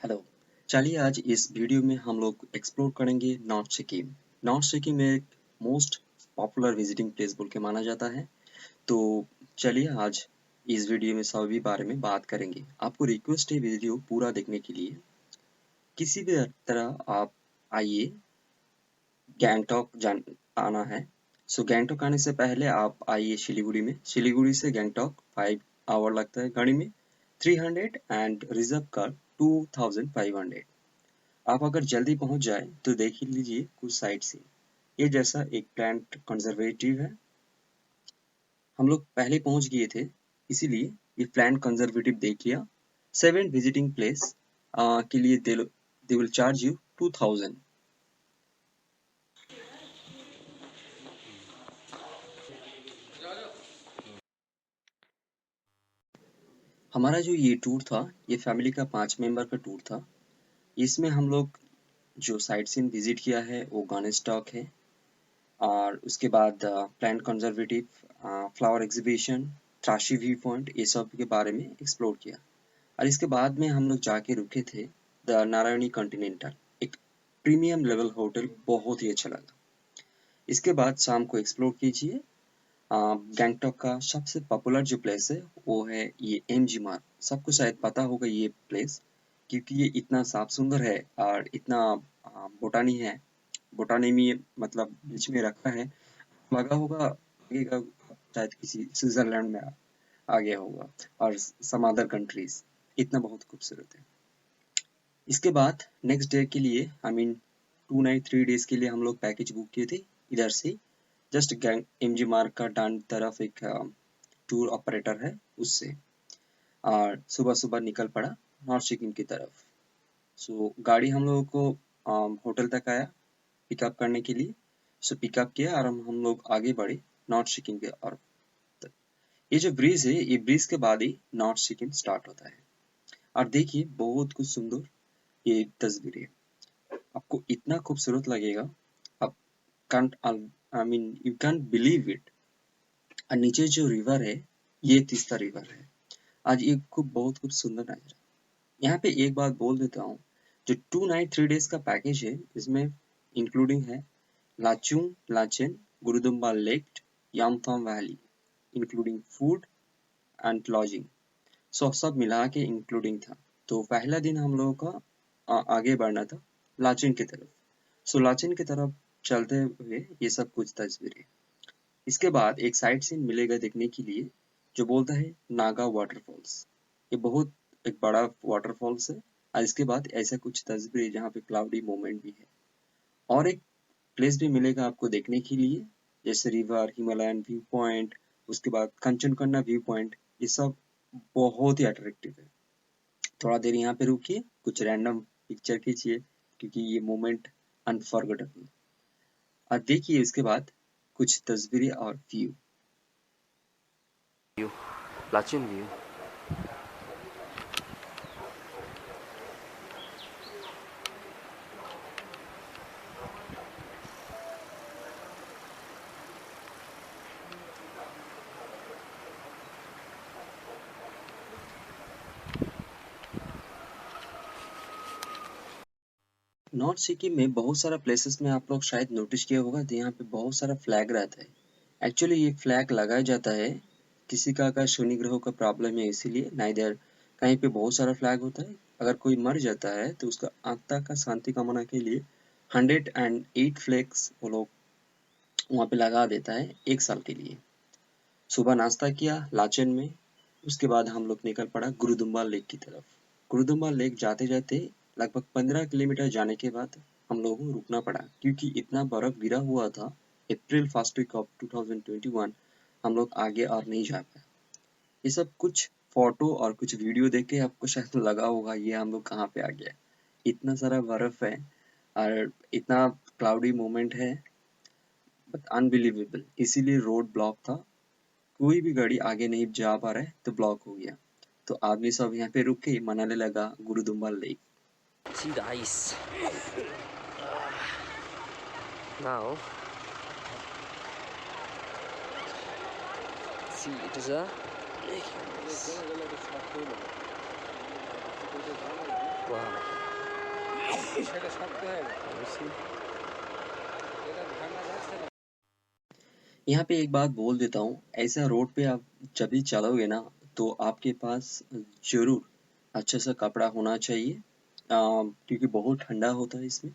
Hello. चलिए आज इस वीडियो में हम लोग एक्सप्लोर करेंगे नॉर्थ सिक्किम। नॉर्थ सिक्किम एक मोस्ट पॉपुलर विजिटिंग प्लेस बोल के माना जाता है। तो चलिए आज इस वीडियो में सभी बारे में बात करेंगे। आपको रिक्वेस्ट है वीडियो पूरा देखने के लिए। किसी भी तरह आप आइए, गैंगटॉक आना है। सो गैंगटॉक आने से पहले आप आइए सिलीगुड़ी में। सिलीगुड़ी से गैंगटॉक 5 आवर लगता है गाड़ी में, 300 एंड रिजर्व का 2500। आप अगर जल्दी पहुंच जाए तो देख ही लीजिए कुछ साइट से। ये जैसा एक प्लांट कंजर्वेटिव है, हम लोग पहले पहुंच गए थे, इसीलिए ये प्लांट कंजर्वेटिव देख लिया। 7 विजिटिंग प्लेस के लिए दे विल चार्ज यू 2000। हमारा जो ये टूर था, ये फैमिली का 5 मेंबर का टूर था। इसमें हम लोग जो साइट सीन विजिट किया है वो गणेश टॉक है, और उसके बाद plant conservative, flower exhibition, Tashi view point, ये सब के बारे में एक्सप्लोर किया। और इसके बाद में हम लोग जाके रुके थे द नारायणी कॉन्टिनेंटल, एक प्रीमियम लेवल होटल, बहुत ही अच्छा लगा। इसके बाद शाम को एक्सप्लोर कीजिए। गैंगटॉक का सबसे पॉपुलर जो प्लेस है वो है ये एमजी मार्ग। सबको शायद पता होगा ये प्लेस, क्योंकि ये इतना साफ सुंदर है और इतना बोटानी है। बोटानी में मतलब बीच में रखा है, लगा होगा लगेगा शायद किसी स्विट्जरलैंड में आ गया होगा, और सम अदर कंट्रीज। इतना बहुत खूबसूरत है। इसके बाद नेक्स्ट डे के लिए, आई मीन 2 नाइट 3 डेज के लिए हम लोग पैकेज बुक किए थे इधर से। जस्ट गैंग एमजी मार्ग का डान तरफ एक टूर ऑपरेटर है, उससे। और सुबह सुबह निकल पड़ा नॉर्थ सिक्किम की तरफ। सो गाड़ी हम लोगों को होटल तक आया पिकअप करने के लिए। सो पिकअप किया और हम लोग आगे बढ़े नॉर्थ सिक्किम के और तक। ये जो ब्रिज है, ये ब्रिज के बाद ही नॉर्थ सिक्किम स्टार्ट होता है। और देखिए बहुत कुछ सुंदर ये तस्वीरें, आपको इतना खूबसूरत लगेगा, आप can't I mean you can't believe it. और नीचे जो रिवर है, ये तीस्ता रिवर है। आज ये खूब बहुत कुछ सुंदर नजारा। यहाँ पे एक बात बोल देता हूँ, जो 2 नाइट 3 डेज का पैकेज है, इसमें इंक्लूडिंग है Lachung Lachen, Gurudongmar lake, Yumthang valley, including food and lodging. So सब मिला के इंक्लूडिंग था। तो पहला दिन हम लोगों का आगे बढ़ना था लाचेन की तरफ। सो लाचेन की तरफ चलते हुए ये सब कुछ तस्वीरें। इसके बाद एक साइट सीन मिलेगा देखने के लिए, जो बोलता है नागा वाटरफॉल्स। ये बहुत एक बड़ा वाटरफॉल्स है। और इसके बाद ऐसा कुछ तस्वीर जहाँ पे क्लाउडी मोमेंट भी है। और एक प्लेस भी मिलेगा आपको देखने के लिए, जैसे रिवर, हिमालयन व्यू पॉइंट, उसके बाद कंचनकन्या व्यू पॉइंट। ये सब बहुत ही अट्रैक्टिव है। थोड़ा देर यहाँ पे रुकिए, कुछ रैंडम पिक्चर खींचिए, क्योंकि ये मोमेंट अनफॉरगेटेबल। और देखिए इसके बाद कुछ तस्वीरें और view. Lachen view. North Sikkim में बहुत सारा प्लेसेस में आप लोग शायद नोटिस किया होगा, तो यहाँ पे बहुत सारा फ्लैग रहता है। एक्चुअली ये फ्लैग लगाया जाता है किसी का अगर शनि ग्रह का प्रॉब्लम है, इसीलिए। नाइदर कहीं पे बहुत सारा फ्लैग होता है, अगर कोई मर जाता है तो उसका आत्मा का शांति कामना के लिए 108 फ्लैग्स वो लोग वहाँ पे लगा देता है 1 साल के लिए। सुबह नाश्ता किया लाचन में। उसके बाद हम लोग निकल पड़ा गुरुदुम्बा लेक की तरफ। गुरुदुम्बा लेक जाते जाते लगभग 15 किलोमीटर जाने के बाद हम लोगों को रुकना पड़ा, क्योंकि इतना बर्फ गिरा हुआ था। अप्रैल फर्स्ट वीक ऑफ 2021 हम लोग आगे और नहीं जा पाए। ये सब कुछ फोटो और कुछ वीडियो देख के आपको शायद लगा होगा ये हम लोग कहाँ पे आ गया। इतना सारा बर्फ है और इतना क्लाउडी मोमेंट है, बट अनबिलीवेबल। इसीलिए रोड ब्लॉक था, कोई भी गाड़ी आगे नहीं जा पा रहा है, तो ब्लॉक हो गया। तो आदमी सब यहाँ पे रुक के मनाने लगा गुरुदुम्बा lake. See the ice. Now, see it is a lake. Wow. সেটা শক্ত হয়ে গেল অবশ্যই। এটা ভাঙা যাচ্ছে না। यहाँ पे एक बात बोल देता हूँ, ऐसा रोड पे आप जब भी चलोगे ना, तो आपके पास ज़रूर अच्छा सा कपड़ा होना चाहिए, क्योंकि बहुत ठंडा होता है इसमें।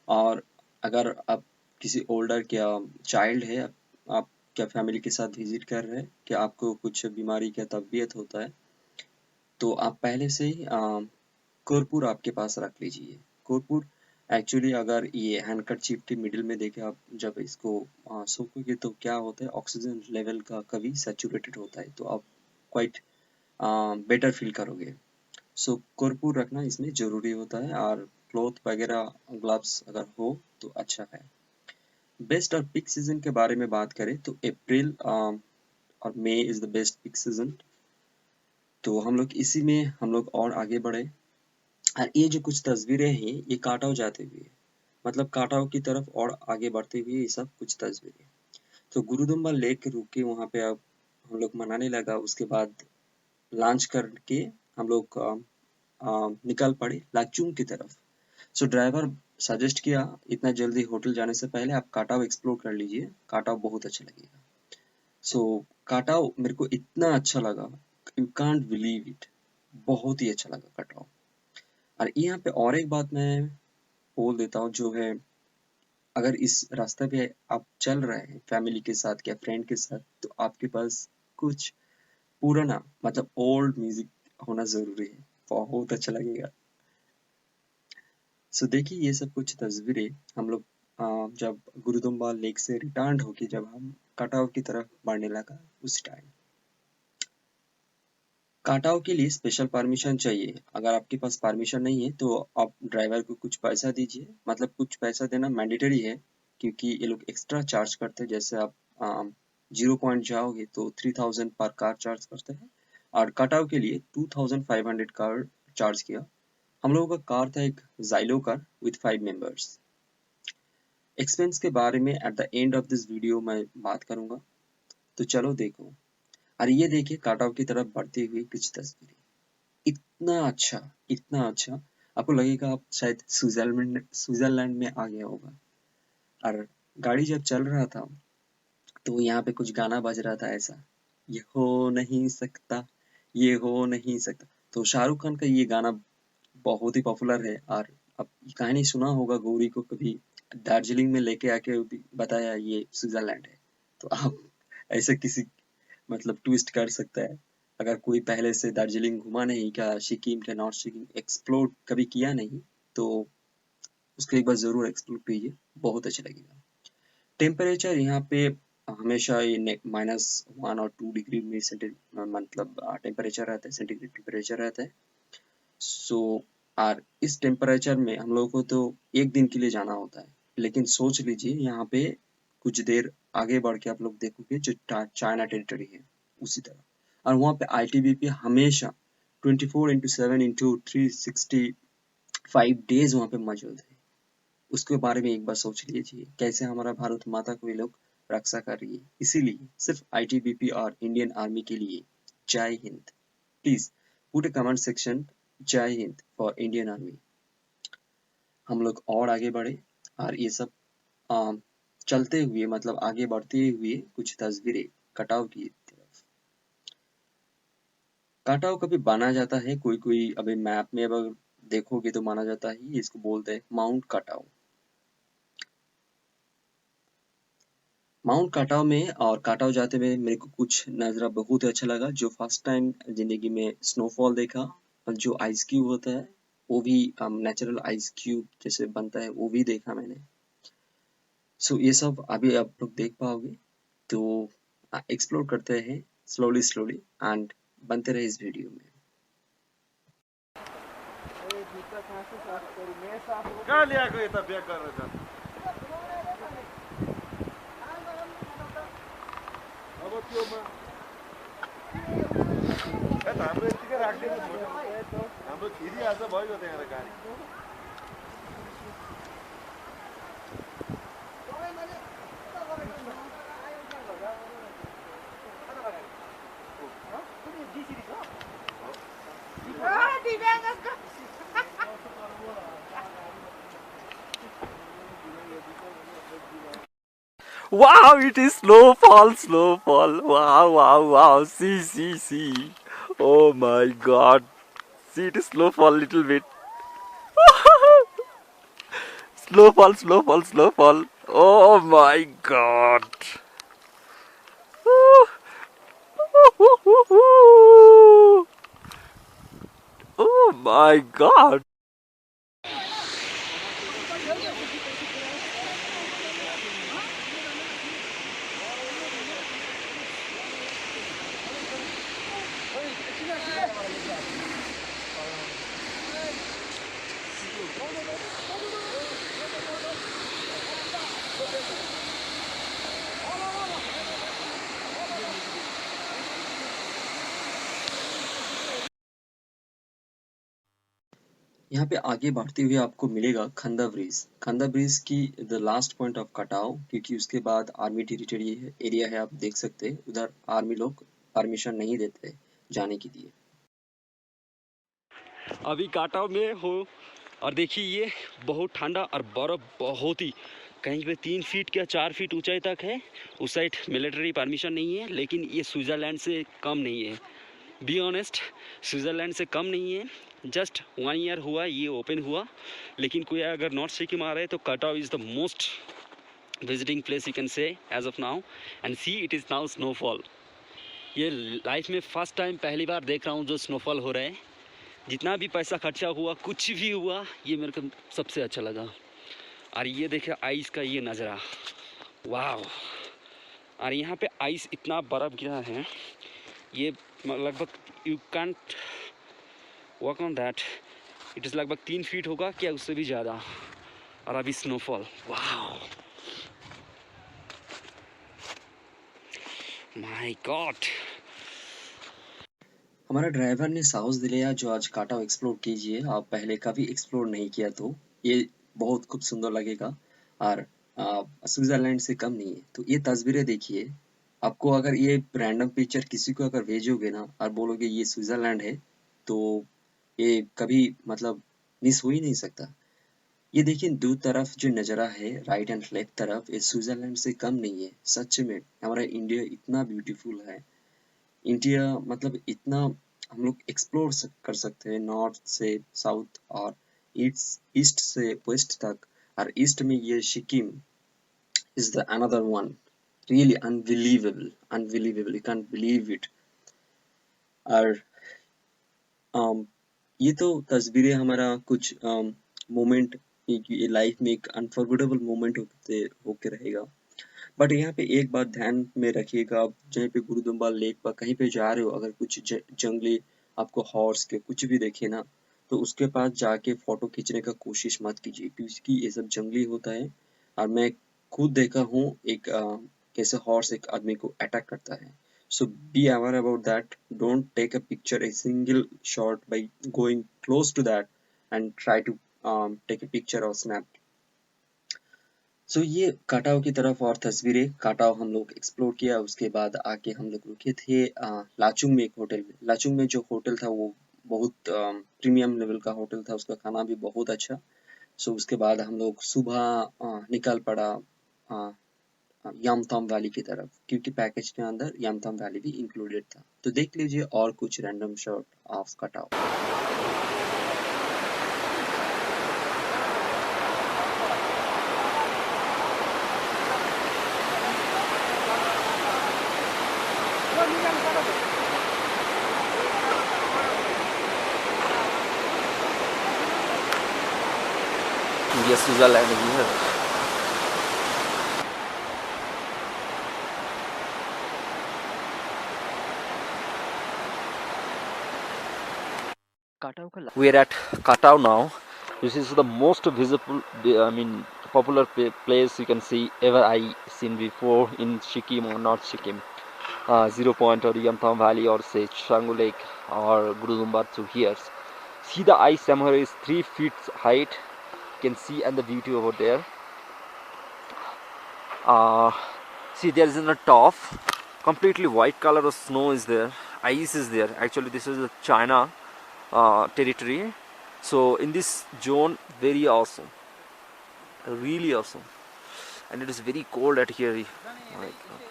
और अगर आप किसी ओल्डर क्या चाइल्ड है, आप क्या फैमिली के साथ विजिट कर रहे हैं, कि आपको कुछ बीमारी का तबीयत होता है, तो आप पहले से ही कर्पूर आपके पास रख लीजिए। कर्पूर एक्चुअली अगर ये हैंडकरचीफ के मिडिल में देखें आप, जब इसको सूखोगे तो क्या होता है, ऑक्सीजन लेवल का कभी सैचुरेटेड होता है, तो आप क्वाइट बेटर फील करोगे। सो कर्पूर रखना इसमें ज़रूरी होता है, और क्लॉथ वगैरह ग्लव्स अगर हो तो अच्छा है। बेस्ट और पीक सीजन के बारे में बात करें तो अप्रैल और मई is the best peak season. तो हम लोग और आगे बढ़े, और ये जो कुछ तस्वीरें हैं ये काटाओ जाते हुए, मतलब काटाओ की तरफ और आगे बढ़ते हुए ये सब कुछ तस्वीरें। तो गुरुदुम्बा लेक रुके वहाँ पे, अब हम लोग मनाने लगा, उसके बाद लॉन्च करके हम लोग निकल पड़े लाचुंग की तरफ। सो ड्राइवर सजेस्ट किया, इतना जल्दी होटल जाने से पहले आप काटाओ एक्सप्लोर कर लीजिए, काटाओ बहुत अच्छा लगेगा। सो काटाओ मेरे को इतना अच्छा लगा, यू कांट बिलीव इट, बहुत ही अच्छा लगा काटाओ। और यहाँ पे और एक बात मैं बोल देता हूँ जो है, अगर इस रास्ते पे आप चल रहे हैं फैमिली के साथ या फ्रेंड के साथ, तो आपके पास कुछ पुराना मतलब ओल्ड म्यूजिक होना जरूरी है, बहुत अच्छा लगेगा। सो देखिए ये सब कुछ तस्वीरें हम लोग जब गुरुदुम्बा लेक से रिटर्न होके जब हम काटाओ की तरफ बढ़ने लगा उस टाइम। काटाओ के लिए स्पेशल परमिशन चाहिए, अगर आपके पास परमिशन नहीं है तो आप ड्राइवर को कुछ पैसा दीजिए, मतलब कुछ पैसा देना मैंडेटरी है, क्योंकि ये लोग एक्स्ट्रा चार्ज करते हैं। जैसे आप 0 पॉइंट जाओगे तो 3000 पर कार चार्ज करते हैं, और कटाव के लिए 2500 कार चार्ज किया। हम लोगों का कार था एक Xylo car with 5 members. Expense के बारे में at the end of this video मैं बात करूंगा, तो चलो देखो। और ये देखिए काटाव की तरफ बढ़ती हुई कुछ तस्वीरें, इतना अच्छा, इतना अच्छा, आपको लगेगा आप शायद स्विट्जरलैंड में आ गया होगा। और गाड़ी जब चल रहा था तो यहाँ पे कुछ गाना बज रहा था ऐसा, ये हो नहीं सकता, ये हो नहीं सकता। तो शाहरुख खान का ये गाना बहुत ही पॉपुलर है। और अब ये कहानी सुना होगा, गौरी को कभी दार्जिलिंग में लेके आके बताया ये स्विट्जरलैंड है, तो आप ऐसे किसी मतलब ट्विस्ट कर सकता है। अगर कोई पहले से दार्जिलिंग घुमा नहीं, क्या सिक्किम क्या नॉर्थ सिक्किम एक्सप्लोर कभी किया नहीं, तो उसको एक बार जरूर एक्सप्लोर कीजिए, बहुत अच्छा लगेगा। टेम्परेचर यहाँ पे हमेशा ये -1 और 2 डिग्री में मतलब टेम्परेचर रहता है, सेंटीग्रेड टेम्परेचर रहता है। सो और इस टेम्परेचर में हम लोगों को तो एक दिन के लिए जाना होता है, लेकिन सोच लीजिए यहाँ पे कुछ देर आगे बढ़ के आप लोग देखोगे जो चाइना टेरिटरी है उसी तरह, और वहाँ पे ITBP हमेशा 24/7 365 डेज वहाँ पे मौजूद है। उसके बारे में एक बार सोच लीजिए, कैसे हमारा भारत माता को ये लोग रक्षा कर रही है। इसीलिए सिर्फ ITBP और इंडियन आर्मी के लिए जय Hind. Please put a comment section जय हिंद फॉर इंडियन आर्मी। हम लोग और आगे बढ़े, और ये सब चलते हुए मतलब आगे बढ़ते हुए कुछ तस्वीरें कटाव की तरफ। कटाव कभी बना जाता है, कोई कोई अभी मैप में अगर देखोगे तो माना जाता है, इसको बोलते हैं माउंट कटाव। माउंट काटाव में और काटाव जाते हुए मेरे को कुछ नज़ारा बहुत अच्छा लगा, जो फर्स्ट टाइम जिंदगी में स्नोफॉल देखा, और जो आइस क्यूब होता है वो भी नेचुरल आइस क्यूब जैसे बनता है वो भी देखा मैंने। सो ये सब अभी आप लोग देख पाओगे, तो एक्सप्लोर करते हैं स्लोली स्लोली, एंड बनते रहे इस वीडियो में। कहाँ ल्याएको यता ब्याक गरेर जानु अब त्योमा हाम्रो यतिकै राखिदिनु छोटो, हाम्रो छिरिहाल्छ भयो त्यहाँ गाडी। Wow, it is snowfall, snowfall. Wow, wow, wow. See, see, see. Oh my god. See, it is snowfall little bit. Snowfall, snowfall, snowfall. Oh my god. Oh my god. यहाँ पे आगे बढ़ते हुए आपको मिलेगा खंदा ब्रिज। खंदा ब्रिज की द लास्ट पॉइंट ऑफ कटाव, क्योंकि उसके बाद आर्मी टेरिटरी एरिया है, आप देख सकते हैं उधर आर्मी लोग परमिशन नहीं देते जाने के लिए। अभी काटाव में हो और देखिए ये बहुत ठंडा और बर्फ बहुत ही कहीं पे 3 फीट या 4 फीट ऊंचाई तक है। उस साइड मिलिट्री परमिशन नहीं है, लेकिन ये स्विट्ज़रलैंड से कम नहीं है। बी ऑनेस्ट, स्विट्ज़रलैंड से कम नहीं है। जस्ट 1 ईयर हुआ ये ओपन हुआ, लेकिन कोई अगर नॉर्थ सिक्किम आ रहे तो Katao is the most visiting place you can say as of now. And see it is now snowfall. ये लाइफ में फर्स्ट टाइम पहली बार देख रहा हूँ जो स्नोफॉल हो रहा है। जितना भी पैसा खर्चा हुआ, कुछ भी हुआ, ये मेरे को सबसे अच्छा लगा। और ये देखिए आइस का ये नज़ारा, वाह। और यहाँ पे आइस इतना बर्फ़ गिरा है, ये लगभग you can't walk on that. It is लगभग 3 फीट होगा क्या, उससे भी ज़्यादा। और अभी स्नोफॉल, वाह, माय गॉड। हमारा ड्राइवर ने साहस दिलाया जो आज काटाव एक्सप्लोर कीजिए, आप पहले कभी एक्सप्लोर नहीं किया तो ये बहुत खूब सुंदर लगेगा और स्विट्जरलैंड से कम नहीं है। तो ये तस्वीरें देखिए, आपको अगर ये रैंडम पिक्चर किसी को अगर भेजोगे ना और बोलोगे ये स्विट्जरलैंड है, तो ये कभी मतलब मिस हो ही नहीं सकता। ये देखिए दो तरफ जो नज़ारा है, राइट एंड लेफ्ट तरफ, ये स्विट्जरलैंड से कम नहीं है। सच में हमारा इंडिया इतना ब्यूटीफुल है। इंडिया मतलब इतना हम लोग एक्सप्लोर कर सकते हैं, नॉर्थ से साउथ और ईस्ट से वेस्ट तक। और ईस्ट में ये Sikkim is the another one, really unbelievable, unbelievable, you can't believe it. और ये तो तस्वीरें हमारा कुछ मोमेंट, ये लाइफ में एक अनफॉरगेटेबल मोमेंट होके रहेगा। बट यहाँ पे एक बात ध्यान में रखिएगा, आप जहाँ पे गुरुदुम्बा लेक पर कहीं पे जा रहे हो, अगर कुछ जंगली आपको हॉर्स के कुछ भी देखे ना, तो उसके पास जाके फोटो खींचने का कोशिश मत कीजिए, क्योंकि ये सब जंगली होता है। और मैं खुद देखा हूँ एक कैसे हॉर्स एक आदमी को अटैक करता है। So be aware about that. Don't take a picture, a single shot by going close to that and try to take a picture or snap. ये काटाव की तरफ और तस्वीरें, काटाव हम लोग एक्सप्लोर किया, उसके बाद आके हम लोग रुके थे लाचुंग में, एक होटल में। लाचुंग में जो होटल था वो बहुत प्रीमियम लेवल का होटल था, उसका खाना भी बहुत अच्छा। उसके बाद हम लोग सुबह निकल पड़ा यामथाम वैली की तरफ, क्योंकि पैकेज के अंदर यामथाम वैली भी इंक्लूडेड था। तो देख लीजिए और कुछ रैंडम शॉट ऑफ कटाव। ये स्विट्जरलैंड ही है। We are at Katao now. This is the most visible, popular place you can see ever I seen before in Sikkim or North Sikkim. Zero Point or Yamtham Valley or say Changu Lake or Gurudumbar to here. See the ice somewhere is 3 feet height. You can see and the beauty over there. See there is in the top completely white color of snow is there. Ice is there. Actually this is the China territory. So in this zone, very awesome, really awesome. and it is very cold at here. My God.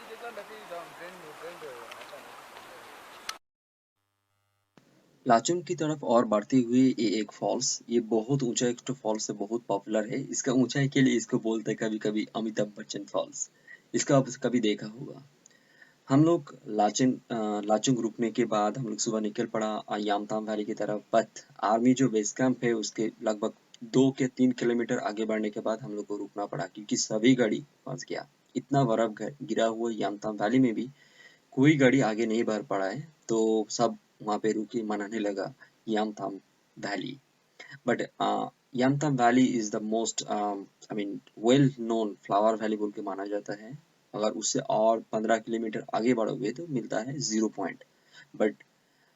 Lachung की तरफ और बढ़ते हुए ये एक false, ये बहुत ऊंचा एक तो फॉल्स है, बहुत पॉपुलर है। इसका ऊंचाई के लिए इसको बोलते हैं कभी कभी अमिताभ बच्चन फॉल्स। इसका आप कभी देखा होगा। हम लोग लाचुंग रुकने के बाद हम लोग सुबह निकल पड़ा यामथाम वैली की तरफ। बट आर्मी जो बेस कैंप है उसके लगभग 2 के 3 किलोमीटर आगे बढ़ने के बाद हम लोग को रुकना पड़ा क्योंकि सभी गाड़ी फंस गया। इतना बर्फ गिरा हुआ यामथाम वैली में भी कोई गाड़ी आगे नहीं बढ़ पड़ा है, तो सब वहाँ पे रुके मनाने लगा Yumthang valley. But Yumthang valley is the most I mean well known flower valley बोल के माना जाता है। अगर उससे और 15 किलोमीटर आगे बढ़ोगे तो मिलता है 0 पॉइंट। बट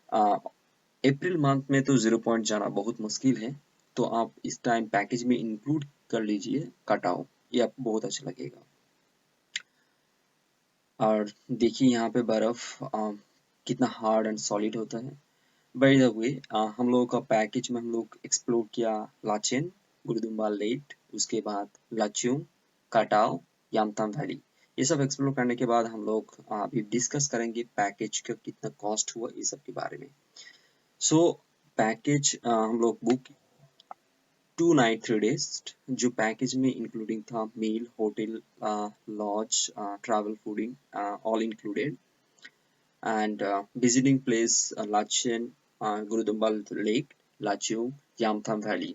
अप्रैल मंथ में तो 0 पॉइंट जाना बहुत मुश्किल है, तो आप इस टाइम पैकेज में इंक्लूड कर लीजिए कटाओ, ये आपको बहुत अच्छा लगेगा। और देखिए यहाँ पे बर्फ कितना हार्ड एंड सॉलिड होता है। बाय द वे हम लोगों का पैकेज में हम लोग एक्सप्लोर किया लाचेन, गुरुदुम्बा लेक, उसके बाद लाचुंग, काटाओ, यामथाम वैली। ये सब एक्सप्लोर करने के बाद हम लोग अभी डिस्कस करेंगे पैकेज का कितना कॉस्ट हुआ ये सब के बारे में। सो पैकेज हम लोग बुक 2 नाइट 3 डेज, जो पैकेज में इंक्लूडिंग था meal, hotel, lodge, travel, fooding, all included, and visiting place Lachen, Gurudumbal Lake, Lachung, Yamtham Valley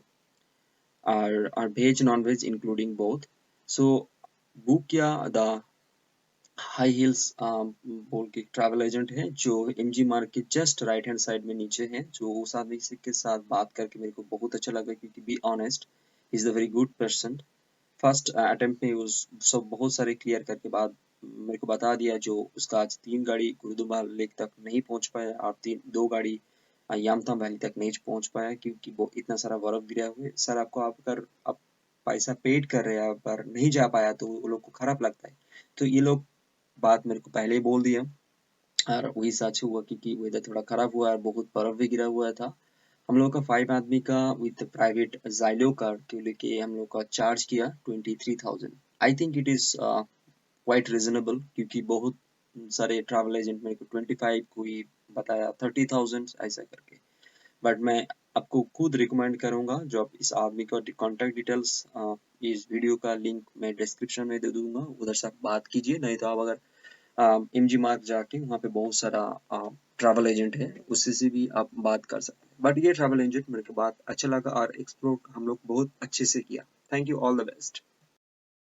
are veg non-veg including both. So book किया the हाई हिल्स बोल के travel agent है जो MG मार्ग के just right hand side में नीचे है। जो उस आदमी के साथ बात करके मेरे को बहुत अच्छा लगा क्योंकि be honest is a very good person. First attempt में उस सब बहुत सारे क्लियर करके बाद मेरे को बता दिया जो उसका आज 3 गाड़ी गुरुदुम्बा लेक तक नहीं पहुंच पाया और 2 गाड़ी यामथाम वैली तक नहीं पहुंच पाया क्योंकि वो इतना सारा बर्फ गिरा हुआ है। सर आपको आप अगर आप पैसा पेड कर रहे हैं पर नहीं जा पाया तो वो लोग को खराब लगता है। तो ये लोग बात मेरे को पहले ही बोल दिया और वही सच हुआ क्योंकि वेदर थोड़ा खराब हुआ और बहुत बर्फ भी गिरा हुआ था। हम लोग का 5 आदमी का विद प्राइवेट जाइलो कार के लेके हम लोग का चार्ज किया 23,000। I think it is quite reasonable क्योंकि बहुत सारे ट्रैवल एजेंट मेरे को 25, कोई बताया 30,000 ऐसा करके। बट मैं आपको खुद रिकमेंड करूंगा जो आप इस आदमी का कॉन्टेक्ट डिटेल्स इस वीडियो का लिंक मैं डिस्क्रिप्शन में दे दूंगा, उधर से आप बात कीजिए। नहीं तो आप अगर एमजी मार्ग जाके वहाँ पे बहुत सारा ट्रैवल एजेंट है उससे से भी आप बात कर सकते हैं। बट ये ट्रैवल एजेंट मेरे को बात अच्छा लगा और एक्सप्लोर हम लोग बहुत अच्छे से किया। Thank you, all the best.